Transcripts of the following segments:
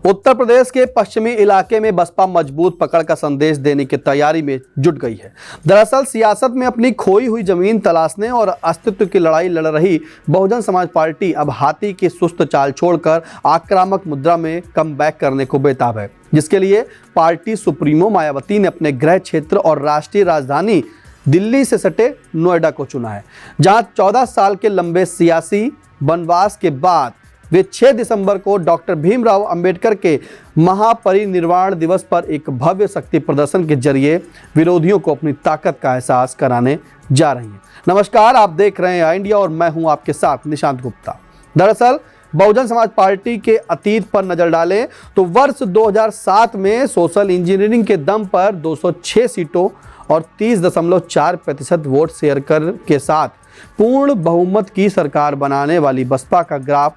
उत्तर प्रदेश के पश्चिमी इलाके में बसपा मजबूत पकड़ का संदेश देने की तैयारी में जुट गई है। दरअसल सियासत में अपनी खोई हुई जमीन तलाशने और अस्तित्व की लड़ाई लड़ रही बहुजन समाज पार्टी अब हाथी की सुस्त चाल छोड़कर आक्रामक मुद्रा में कमबैक करने को बेताब है, जिसके लिए पार्टी सुप्रीमो मायावती ने अपने गृह क्षेत्र और राष्ट्रीय राजधानी दिल्ली से सटे नोएडा को चुना है, जहां 14 साल के लंबे सियासी वनवास के बाद वे 6 दिसंबर को डॉक्टर भीमराव अंबेडकर के महापरिनिर्वाण दिवस पर एक भव्य शक्ति प्रदर्शन के जरिए विरोधियों को अपनी ताकत का एहसास कराने जा रही हैं। नमस्कार, आप देख रहे हैं इंडिया और मैं हूं आपके साथ निशांत गुप्ता। दरअसल बहुजन समाज पार्टी के अतीत पर नजर डालें तो वर्ष 2007 में सोशल इंजीनियरिंग के दम पर 206 सीटों और 30.4% वोट शेयर कर के साथ पूर्ण बहुमत की सरकार बनाने वाली बसपा का ग्राफ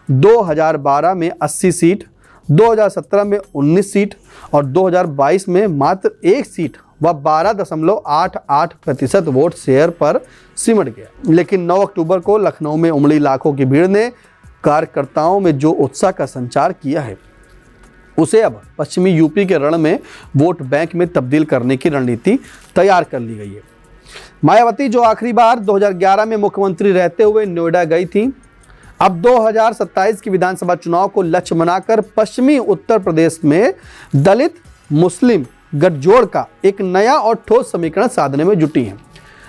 2012 में 80 सीट, 2017 में 19 सीट और 2022 में मात्र 1 सीट व 12.88% वोट शेयर पर सिमट गया। लेकिन 9 अक्टूबर को लखनऊ में उमड़ी लाखों की भीड़ ने कार्यकर्ताओं में जो उत्साह का संचार किया है, उसे अब पश्चिमी यूपी के रण में वोट बैंक में तब्दील करने की रणनीति तैयार कर ली गई है। मायावती जो आखिरी बार 2011 में मुख्यमंत्री रहते हुए नोएडा गई थी, अब 2027 की विधानसभा चुनाव को लक्ष्य बनाकर पश्चिमी उत्तर प्रदेश में दलित मुस्लिम गठजोड़ का एक नया और ठोस समीकरण साधने में जुटी हैं,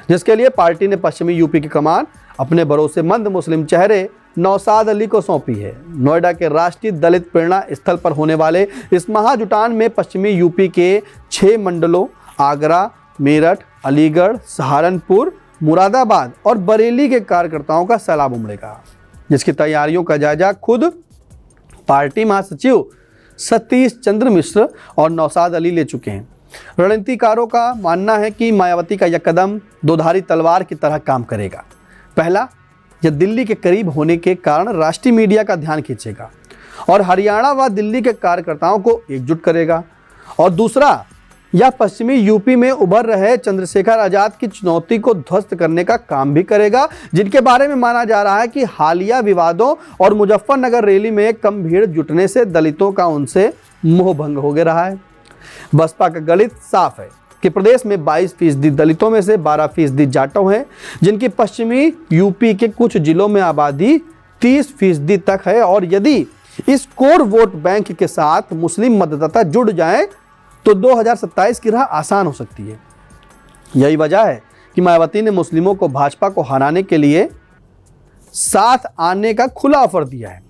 जिसके लिए पार्टी ने पश्चिमी यूपी की कमान अपने भरोसेमंद मुस्लिम चेहरे नौशाद अली को सौंपी है। नोएडा के राष्ट्रीय दलित प्रेरणा स्थल पर होने वाले इस महाजुटान में पश्चिमी यूपी के 6 मंडलों आगरा, मेरठ, अलीगढ़, सहारनपुर, मुरादाबाद और बरेली के कार्यकर्ताओं का सैलाब उमड़ेगा, जिसकी तैयारियों का जायजा खुद पार्टी महासचिव सतीश चंद्र मिश्र और नौशाद अली ले चुके हैं। रणनीतिकारों का मानना है कि मायावती का यह कदम दोधारी तलवार की तरह काम करेगा। पहला, यह दिल्ली के करीब होने के कारण राष्ट्रीय मीडिया का ध्यान खींचेगा और हरियाणा व दिल्ली के कार्यकर्ताओं को एकजुट करेगा, और दूसरा, यह पश्चिमी यूपी में उभर रहे चंद्रशेखर आजाद की चुनौती को ध्वस्त करने का काम भी करेगा, जिनके बारे में माना जा रहा है कि हालिया विवादों और मुजफ्फरनगर रैली में कम भीड़ जुटने से दलितों का उनसे मोह भंग हो गया रहा है। बसपा का गणित साफ है कि प्रदेश में 22% दलितों में से 12% जाटों हैं, जिनकी पश्चिमी यूपी के कुछ जिलों में आबादी 30% तक है, और यदि इस कोर वोट बैंक के साथ मुस्लिम मतदाता जुड़ जाएं तो 2027 की राह आसान हो सकती है। यही वजह है कि मायावती ने मुस्लिमों को भाजपा को हराने के लिए साथ आने का खुला ऑफर दिया है।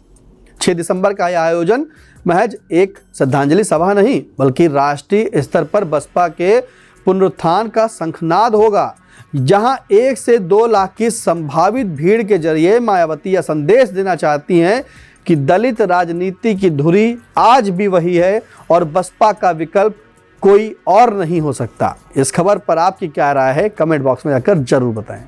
6 दिसंबर का यह आयोजन महज एक श्रद्धांजलि सभा नहीं, बल्कि राष्ट्रीय स्तर पर बसपा के पुनरुत्थान का शंखनाद होगा, जहां 1 से 2 लाख की संभावित भीड़ के जरिए मायावती यह संदेश देना चाहती हैं कि दलित राजनीति की धुरी आज भी वही है और बसपा का विकल्प कोई और नहीं हो सकता। इस खबर पर आपकी क्या राय है, कमेंट बॉक्स में जाकर जरूर बताएं।